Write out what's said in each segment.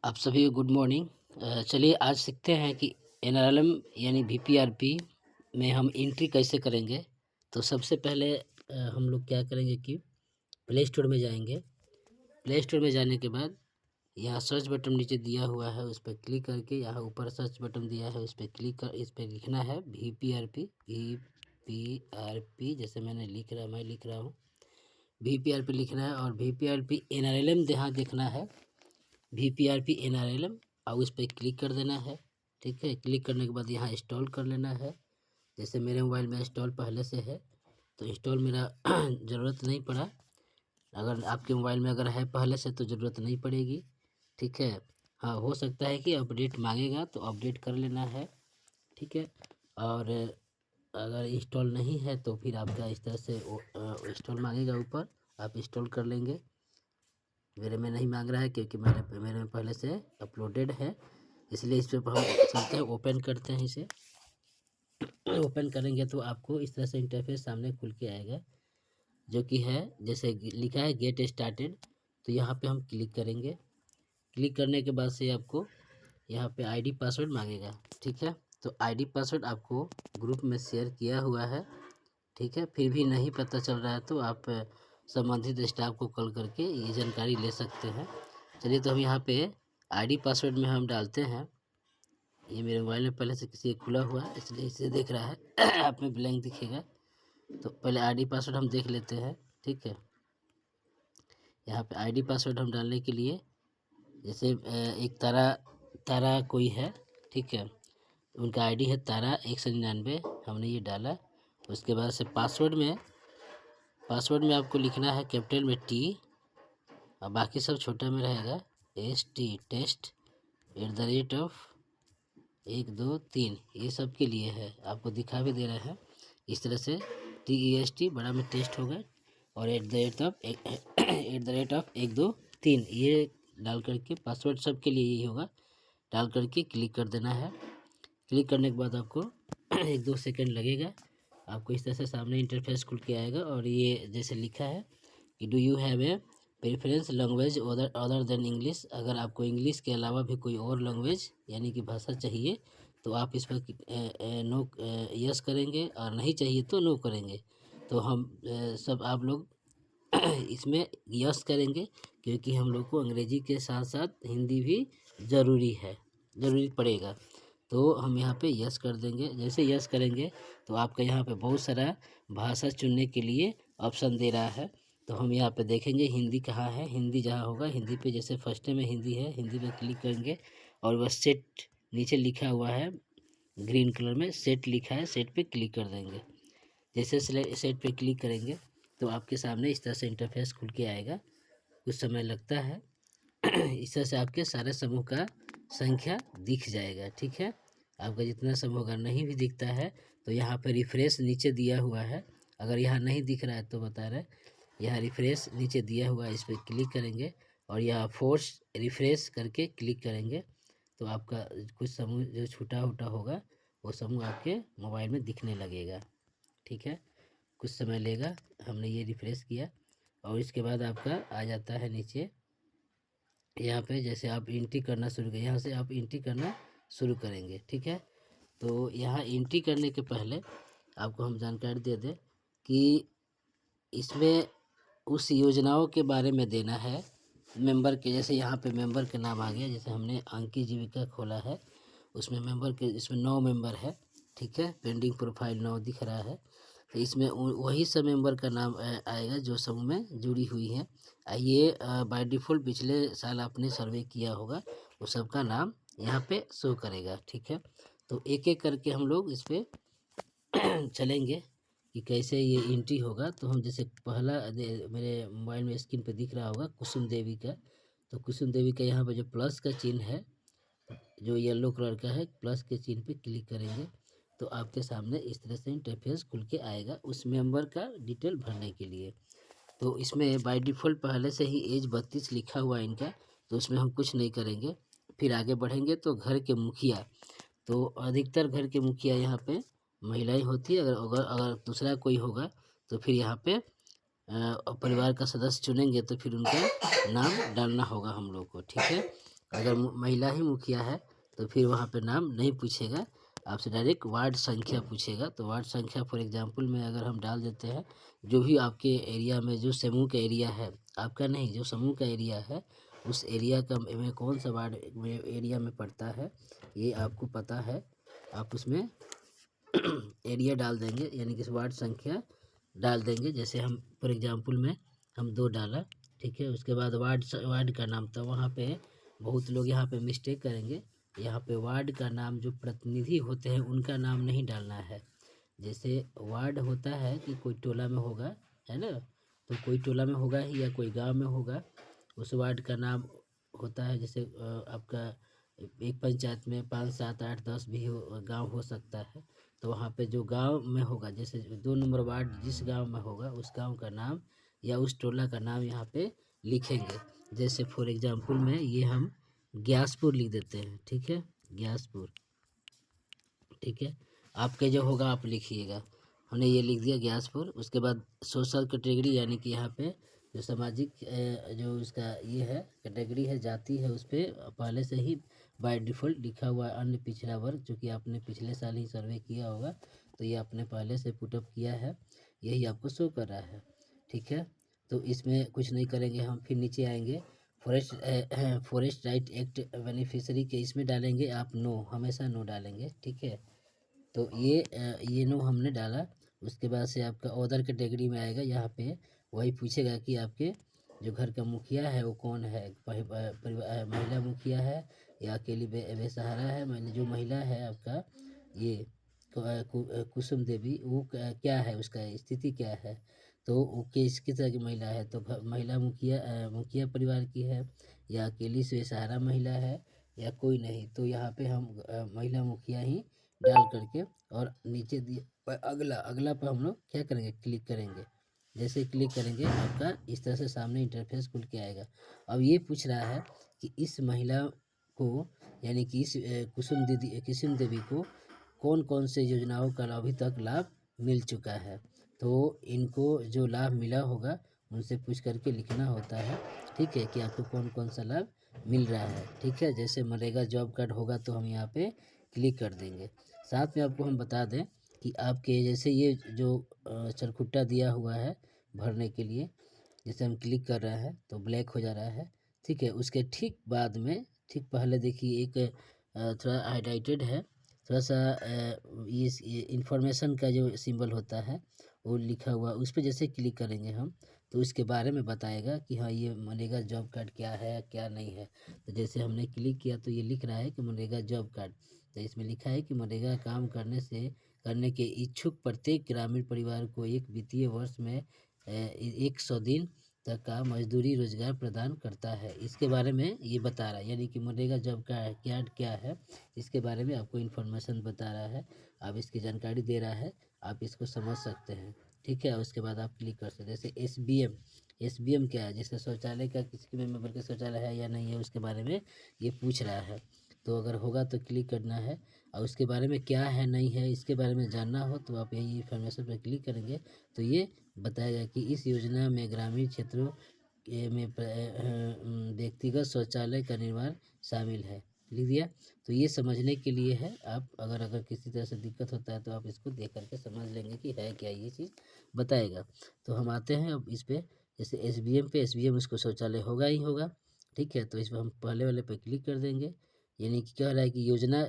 आप सभी को गुड मॉर्निंग। चलिए आज सीखते हैं कि एनआरएलएम यानी वीपीआरपी में हम एंट्री कैसे करेंगे। तो सबसे पहले हम लोग क्या करेंगे कि प्ले स्टोर में जाएंगे। प्ले स्टोर में जाने के बाद यहाँ सर्च बटन नीचे दिया हुआ है, उस पर क्लिक करके यहाँ ऊपर सर्च बटन दिया है, उस पर क्लिक कर इस पर लिखना है वीपीआरपी। जैसे मैं लिख रहा हूँ वीपीआरपी लिखना है और वीपीआरपी एनआरएलएम यहाँ देखना है वीपीआरपी एनआरएलएम और उस पर क्लिक कर देना है। ठीक है, क्लिक करने के बाद यहाँ इंस्टॉल कर लेना है। जैसे मेरे मोबाइल में इंस्टॉल पहले से है तो इंस्टॉल मेरा ज़रूरत नहीं पड़ा। अगर आपके मोबाइल में अगर है पहले से तो ज़रूरत नहीं पड़ेगी। ठीक है, हाँ हो सकता है कि अपडेट मांगेगा तो अपडेट कर लेना है। ठीक है, और अगर इंस्टॉल नहीं है तो फिर आपका इस तरह से इंस्टॉल मांगेगा ऊपर, आप इंस्टॉल कर लेंगे। मेरे में नहीं मांग रहा है क्योंकि मेरे में पहले से अपलोडेड है, इसलिए इस पर हम चलते हैं, ओपन करते हैं इसे। ओपन करेंगे तो आपको इस तरह से इंटरफेस सामने खुल के आएगा, जो कि है जैसे लिखा है गेट स्टार्टेड। तो यहाँ पे हम क्लिक करेंगे। क्लिक करने के बाद से आपको यहाँ पे आईडी पासवर्ड मांगेगा। ठीक है, तो आईडी पासवर्ड आपको ग्रुप में शेयर किया हुआ है। ठीक है, फिर भी नहीं पता चल रहा है तो आप संबंधित स्टाफ को कॉल करके ये जानकारी ले सकते हैं। चलिए, तो हम यहाँ पे आईडी पासवर्ड में हम डालते हैं। ये मेरे मोबाइल में पहले से किसी खुला हुआ है इसलिए इसे देख रहा है आप में ब्लैंक दिखेगा। तो पहले आईडी पासवर्ड हम देख लेते हैं। ठीक है, यहाँ पे आईडी पासवर्ड हम डालने के लिए जैसे एक तारा कोई है। ठीक है, उनका आईडी है तारा 199, हमने ये डाला। उसके बाद से पासवर्ड में आपको लिखना है कैपिटल में टी और बाकी सब छोटा में रहेगा ST टेस्ट @123। ये सब के लिए है, आपको दिखा भी दे रहे हैं इस तरह से TEST बड़ा में टेस्ट होगा और @123 ये डाल करके पासवर्ड सब के लिए यही होगा, डाल करके क्लिक कर देना है। क्लिक करने के बाद आपको 1-2 सेकंड लगेगा। आपको इस तरह से सामने इंटरफेस खुल के आएगा और ये जैसे लिखा है कि do you have a preference language other than English. अगर आपको इंग्लिश के अलावा भी कोई और लैंग्वेज यानी कि भाषा चाहिए तो आप इस पर नो यस करेंगे और नहीं चाहिए तो नो करेंगे। तो हम सब आप लोग इसमें यस करेंगे क्योंकि हम लोग को अंग्रेजी के साथ साथ हिंदी भी ज़रूरी पड़ेगा। तो हम यहाँ पे यस कर देंगे। जैसे यस करेंगे तो आपका यहाँ पे बहुत सारा भाषा चुनने के लिए ऑप्शन दे रहा है। तो हम यहाँ पे देखेंगे हिंदी कहाँ है, हिंदी जहाँ होगा हिंदी पे, जैसे फर्स्ट में हिंदी है, हिंदी पे क्लिक करेंगे और वह सेट नीचे लिखा हुआ है ग्रीन कलर में सेट लिखा है, सेट पे क्लिक कर देंगे। जैसे सेट पे क्लिक करेंगे तो आपके सामने इस तरह से इंटरफेस खुल के आएगा। कुछ समय लगता है इस तरह से आपके सारे समूह का संख्या दिख जाएगा। ठीक है, आपका जितना समूह अगर नहीं भी दिखता है तो यहाँ पर रिफ्रेश नीचे दिया हुआ है। अगर यहाँ नहीं दिख रहा है तो बता रहे, यहाँ रिफ्रेश नीचे दिया हुआ है, इस पर क्लिक करेंगे और यहाँ फोर्स रिफ्रेश करके क्लिक करेंगे तो आपका कुछ समूह जो छूटा हुटा होगा वो समूह आपके मोबाइल में दिखने लगेगा। ठीक है, कुछ समय लेगा। हमने ये रिफ्रेश किया और इसके बाद आपका आ जाता है नीचे। यहाँ पे जैसे आप एंट्री करना शुरू करें, यहाँ से आप एंट्री करना शुरू करेंगे। ठीक है, तो यहाँ एंट्री करने के पहले आपको हम जानकारी दे दें कि इसमें उस योजनाओं के बारे में देना है मेंबर के। जैसे यहाँ पे मेंबर के नाम आ गया, जैसे हमने अंकित जीविका खोला है उसमें मेंबर के इसमें 9 मेंबर है। ठीक है, पेंडिंग प्रोफाइल 9 दिख रहा है। तो इसमें वही सब मेंबर का नाम आएगा जो समूह में जुड़ी हुई हैं। ये बाय डिफ़ॉल्ट पिछले साल आपने सर्वे किया होगा वो सब का नाम यहाँ पे शो करेगा। ठीक है, तो एक एक करके हम लोग इस पर चलेंगे कि कैसे ये एंट्री होगा। तो हम जैसे पहला मेरे मोबाइल में स्क्रीन पे दिख रहा होगा कुसुम देवी का। तो कुसुम देवी का यहाँ पे जो प्लस का चिन्ह है, जो येलो कलर का है, प्लस के चिन्ह पे क्लिक करेंगे तो आपके सामने इस तरह से इंटरफेस खुल के आएगा उस मेंबर का डिटेल भरने के लिए। तो इसमें बाय डिफ़ॉल्ट पहले से ही एज 32 लिखा हुआ है इनका, तो उसमें हम कुछ नहीं करेंगे। फिर आगे बढ़ेंगे तो घर के मुखिया, तो अधिकतर घर के मुखिया यहाँ पे महिलाएं होती है। अगर दूसरा कोई होगा तो फिर यहाँ पे परिवार का सदस्य चुनेंगे तो फिर उनका नाम डालना होगा हम लोग को। ठीक है, अगर महिला ही मुखिया है तो फिर वहाँ पे नाम नहीं पूछेगा, आपसे डायरेक्ट वार्ड संख्या पूछेगा। तो वार्ड संख्या फॉर एग्जांपल में अगर हम डाल देते हैं, जो भी आपके एरिया में जो समूह का एरिया है, आपका नहीं, जो समूह का एरिया है उस एरिया का में कौन सा वार्ड में एरिया में पड़ता है ये आपको पता है, आप उसमें एरिया डाल देंगे, यानी कि वार्ड संख्या डाल देंगे। जैसे हम फॉर एग्जांपल में हम 2 डाला, ठीक है। उसके बाद वार्ड का नाम था, वहाँ पे बहुत लोग यहाँ पे मिस्टेक करेंगे। यहाँ पे वार्ड का नाम जो प्रतिनिधि होते हैं उनका नाम नहीं डालना है। जैसे वार्ड होता है कि कोई टोला में होगा, है ना, तो कोई टोला में होगा ही या कोई गांव में होगा, उस वार्ड का नाम होता है। जैसे आपका एक पंचायत में 5, 7, 8, 10 भी गाँव हो सकता है। तो वहाँ पे जो गांव में होगा, जैसे 2 नंबर वार्ड जिस गांव में होगा उस गांव का नाम या उस टोला का नाम यहाँ पे लिखेंगे। जैसे फॉर एग्जांपल में ये हम ग्यासपुर लिख देते हैं, ठीक है, ग्यासपुर, ठीक है। आपके जो होगा आप लिखिएगा, हमने ये लिख दिया ग्यासपुर। उसके बाद सोशल कैटेगरी, यानी कि यहाँ पे जो सामाजिक जो उसका ये है कैटेगरी है, जाति है, उस पर पहले से ही बाय डिफ़ॉल्ट लिखा हुआ है अन्य पिछड़ा वर्ग, जो कि आपने पिछले साल ही सर्वे किया होगा, तो ये आपने पहले से पुटअप किया है, यही आपको शो कर रहा है, ठीक है। तो इसमें कुछ नहीं करेंगे हम, फिर नीचे आएंगे फॉरेस्ट राइट एक्ट बेनिफिशरी के, इसमें डालेंगे आप नो, हमेशा नो डालेंगे, ठीक है। तो ये नो हमने डाला। उसके बाद से आपका अदर कैटेगरी में आएगा, यहाँ पे वही पूछेगा कि आपके जो घर का मुखिया है वो कौन है, महिला मुखिया है या अकेली बेसहारा है। मैंने जो महिला है आपका ये कुसुम देवी, वो क्या है, उसका स्थिति क्या है, तो वो किस तरह की महिला है, तो महिला मुखिया परिवार की है या अकेली बेसहारा महिला है या कोई नहीं। तो यहाँ पे हम महिला मुखिया ही डाल करके और नीचे दिए अगला पर हम लोग क्या करेंगे, क्लिक करेंगे। जैसे क्लिक करेंगे आपका इस तरह से सामने इंटरफेस खुल के आएगा। अब ये पूछ रहा है कि इस महिला को, यानी कि इस कुसुम देवी को कौन कौन से योजनाओं का अभी तक लाभ मिल चुका है। तो इनको जो लाभ मिला होगा उनसे पूछ करके लिखना होता है, ठीक है, कि आपको कौन कौन सा लाभ मिल रहा है, ठीक है। जैसे मनरेगा जॉब कार्ड होगा तो हम यहाँ पे क्लिक कर देंगे। साथ में आपको हम बता दें कि आपके जैसे ये जो चरखुट्टा दिया हुआ है भरने के लिए, जैसे हम क्लिक कर रहे हैं तो ब्लैक हो जा रहा है, ठीक है। उसके ठीक बाद में, ठीक पहले देखिए एक थोड़ा हाईलाइटेड है, थोड़ा सा ये इंफॉर्मेशन का जो सिंबल होता है वो लिखा हुआ, उस पर जैसे क्लिक करेंगे हम तो इसके बारे में बताएगा कि हाँ ये मनरेगा जॉब कार्ड क्या है क्या नहीं है। तो जैसे हमने क्लिक किया तो ये लिख रहा है कि मनरेगा जॉब कार्ड, तो इसमें लिखा है कि मनरेगा काम करने के इच्छुक प्रत्येक ग्रामीण परिवार को एक वित्तीय वर्ष में 100 दिन तक का मजदूरी रोजगार प्रदान करता है। इसके बारे में ये बता रहा है, यानी कि मनरेगा जॉब कार्ड क्या है, इसके बारे में आपको इन्फॉर्मेशन बता रहा है, आप इसकी जानकारी दे रहा है, आप इसको समझ सकते हैं, ठीक है। उसके बाद आप क्लिक कर सकते हैं। जैसे एसबीएम क्या है, जैसे शौचालय का किसी मेंबर का शौचालय है या नहीं है उसके बारे में ये पूछ रहा है। तो अगर होगा तो क्लिक करना है, और उसके बारे में क्या है नहीं है इसके बारे में जानना हो तो आप यही इन्फॉर्मेशन पर क्लिक करेंगे तो ये बताएगा कि इस योजना में ग्रामीण क्षेत्रों में व्यक्तिगत शौचालय का निर्माण शामिल है, लिख दिया। तो ये समझने के लिए है, आप अगर किसी तरह से दिक्कत होता है तो आप इसको देख करके समझ लेंगे कि है क्या, ये चीज़ बताएगा। तो हम आते हैं अब इस पर, जैसे एसबीएम उसको शौचालय होगा ही होगा, ठीक है। तो इस पर हम पहले वाले पे क्लिक कर देंगे, यानी कि कह रहा है कि योजना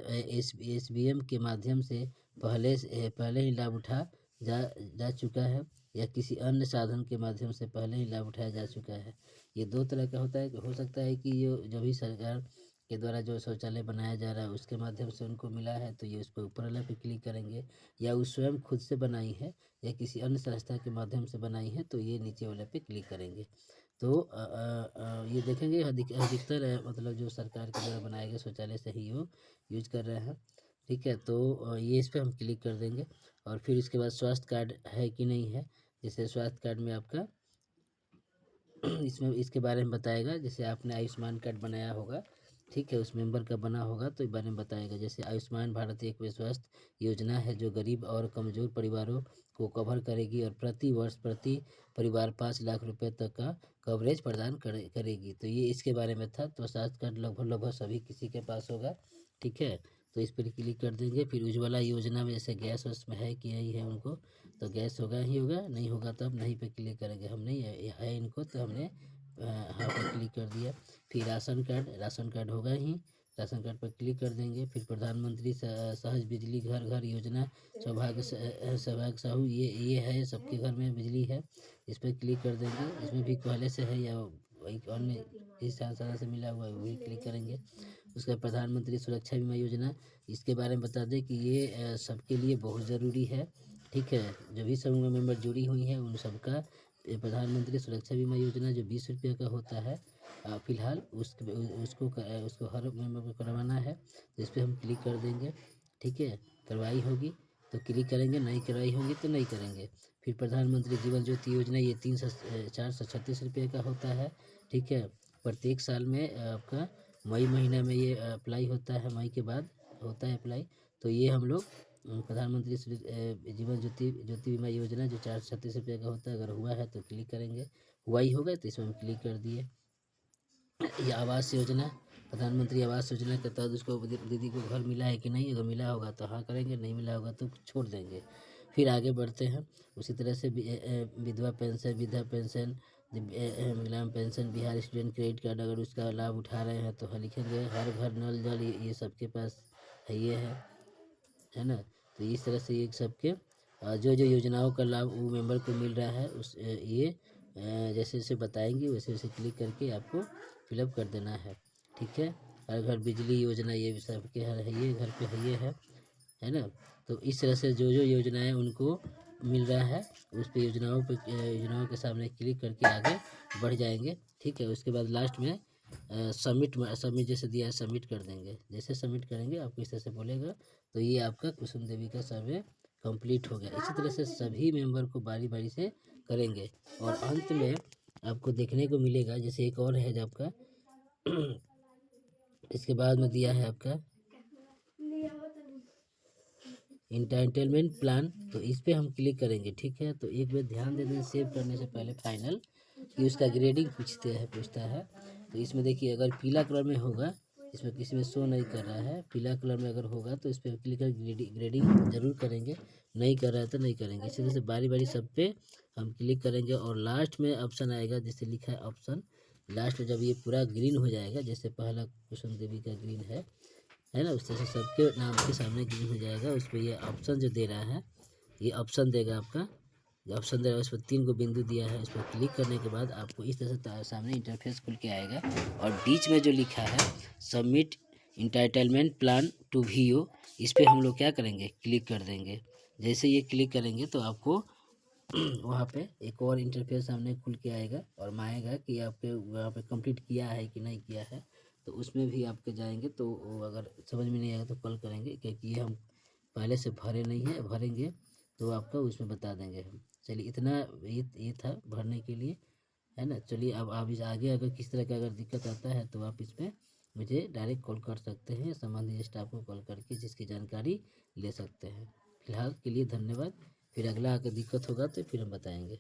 एसबीएम के माध्यम से पहले ही लाभ उठा जा चुका है या किसी अन्य साधन के माध्यम से पहले ही लाभ उठाया जा चुका है। ये 2 तरह का होता है, हो सकता है कि ये जो भी सरकार के द्वारा जो शौचालय बनाया जा रहा है उसके माध्यम से उनको मिला है तो ये उस पर ऊपर वाला पे क्लिक करेंगे, या वो स्वयं खुद से बनाई है या किसी अन्य संस्था के माध्यम से बनाई है तो ये नीचे वाले पे क्लिक करेंगे। तो ये देखेंगे अधिकतर मतलब जो सरकार के द्वारा बनाए गए शौचालय से ही वो यूज कर रहे हैं, ठीक है। तो ये इस पर हम क्लिक कर देंगे और फिर इसके बाद स्वास्थ्य कार्ड है कि नहीं है, जैसे स्वास्थ्य कार्ड में आपका इसमें इसके बारे में बताएगा। जैसे आपने आयुष्मान कार्ड बनाया होगा ठीक है, उस मेंबर का बना होगा तो इस बारे में बताएगा। जैसे आयुष्मान भारत एक विश्वस्त योजना है जो गरीब और कमज़ोर परिवारों को कवर करेगी और प्रति वर्ष प्रति परिवार 5 लाख रुपए तक का कवरेज प्रदान करेगी। तो ये इसके बारे में था। तो स्वास्थ्य कार्ड लगभग लगभग सभी किसी के पास होगा। ठीक है, तो इस पर क्लिक कर देंगे। फिर उज्ज्वला योजना में जैसे गैस उसमें है कि नहीं है उनको, तो गैस होगा ही होगा, नहीं होगा तो अब नहीं पे क्लिक करेंगे। हम नहीं है इनको, तो हमने हाँ पर क्लिक कर दिया। फिर राशन कार्ड होगा ही, राशन कार्ड पर क्लिक कर देंगे। फिर प्रधानमंत्री सहज बिजली घर घर योजना सौभाग्य साहू ये है, सबके घर में बिजली है, इस पर क्लिक कर देंगे। इसमें भी पहले से है या वही अन्य इस साल से मिला हुआ है वही क्लिक करेंगे। उसके बाद प्रधानमंत्री सुरक्षा बीमा योजना, इसके बारे में बता दें कि ये सबके लिए बहुत ज़रूरी है। ठीक है, जो भी समूह मेंबर जुड़ी हुई हैं उन सबका प्रधानमंत्री सुरक्षा बीमा योजना जो 20 रुपये का होता है फ़िलहाल उसको हर मेंबर को करवाना है। तो इस पर हम क्लिक कर देंगे। ठीक है, करवाई होगी तो क्लिक करेंगे, नहीं करवाई होगी तो नहीं करेंगे। फिर प्रधानमंत्री जीवन ज्योति योजना ये 436 रुपये का होता है। ठीक है, प्रत्येक साल में आपका मई महीना में ये अप्लाई होता है, मई के बाद होता है अप्लाई। तो ये हम लोग प्रधानमंत्री जीवन ज्योति बीमा योजना जो 436 रुपये का होता है, अगर हुआ है तो क्लिक करेंगे। हुआ ही होगा तो इसमें हम क्लिक कर दिए। ये आवास योजना, प्रधानमंत्री आवास योजना के तहत उसको दीदी को घर मिला है कि नहीं, अगर मिला होगा तो हाँ करेंगे, नहीं मिला होगा तो छोड़ देंगे। फिर आगे बढ़ते हैं। उसी तरह से विधवा पेंशन, वृद्धा पेंशन, विकलांग pension, Bihar student credit card अगर उसका लाभ उठा रहे हैं तो लिखेंगे। हर घर नल जल ये सबके पास है, ये है ना। तो इस तरह से ये सबके जो जो योजनाओं का लाभ वो मेंबर को मिल रहा है उस ये जैसे जैसे बताएंगे वैसे वैसे क्लिक करके आपको फिलअप कर देना है। ठीक है, हर घर बिजली योजना ये सबके है, ये घर पे है, ये है ना। तो इस तरह से जो जो योजनाएं उनको मिल रहा है उस पे योजनाओं के सामने क्लिक करके आगे बढ़ जाएंगे। ठीक है, उसके बाद लास्ट में सबमिट जैसे दिया है सबमिट कर देंगे। जैसे सबमिट करेंगे आपको इस तरह से बोलेगा। तो ये आपका कुसुम देवी का सर्वे कंप्लीट हो गया। इसी तरह से सभी मेंबर को बारी बारी से करेंगे और अंत में आपको देखने को मिलेगा। जैसे एक और है जो आपका इसके बाद में दिया है आपका इंटाइटलमेंट प्लान, तो इस पर हम क्लिक करेंगे। ठीक है, तो एक बार ध्यान दे दें सेव करने से पहले फाइनल कि उसका ग्रेडिंग पूछता है। तो इसमें देखिए अगर पीला कलर में होगा, इसमें किसी में शो नहीं कर रहा है, पीला कलर में अगर होगा तो इस पर क्लिक कर ग्रेडिंग जरूर करेंगे, नहीं कर रहा है तो नहीं करेंगे। इसी तरह से बारी बारी सब पे हम क्लिक करेंगे और लास्ट में ऑप्शन आएगा जिससे लिखा है ऑप्शन। लास्ट में जब ये पूरा ग्रीन हो जाएगा, जैसे पहला कुसुम देवी का ग्रीन है ना, उस तरह से सबके नाम के सामने ग्रीन हो जाएगा। उस पर ये ऑप्शन जो दे रहा है, ये ऑप्शन देगा आपका, जो ऑप्शन दे रहा है उस पर 3 बिंदु दिया है। उस पर क्लिक करने के बाद आपको इस तरह से सामने इंटरफेस खुल के आएगा और बीच में जो लिखा है submit entitlement plan to VO, इस पर हम लोग क्या करेंगे, क्लिक कर देंगे। जैसे ये क्लिक करेंगे तो आपको वहाँ पे एक और इंटरफेस सामने खुल के आएगा और मांगेगा कि आपके वहाँ पे कंप्लीट किया है कि नहीं किया है। तो उसमें भी आपके जाएंगे तो अगर समझ में नहीं आएगा तो कॉल करेंगे, क्योंकि ये हम पहले से भरे नहीं है, भरेंगे तो आपका उसमें बता देंगे हम। चलिए इतना ये था भरने के लिए, है ना। चलिए अब आप इस आगे अगर किस तरह का अगर दिक्कत आता है तो आप इसमें मुझे डायरेक्ट कॉल कर सकते हैं, संबंधित स्टाफ को कॉल करके जिसकी जानकारी ले सकते हैं। फिलहाल के लिए धन्यवाद। फिर अगला अगर दिक्कत होगा तो फिर हम बताएंगे।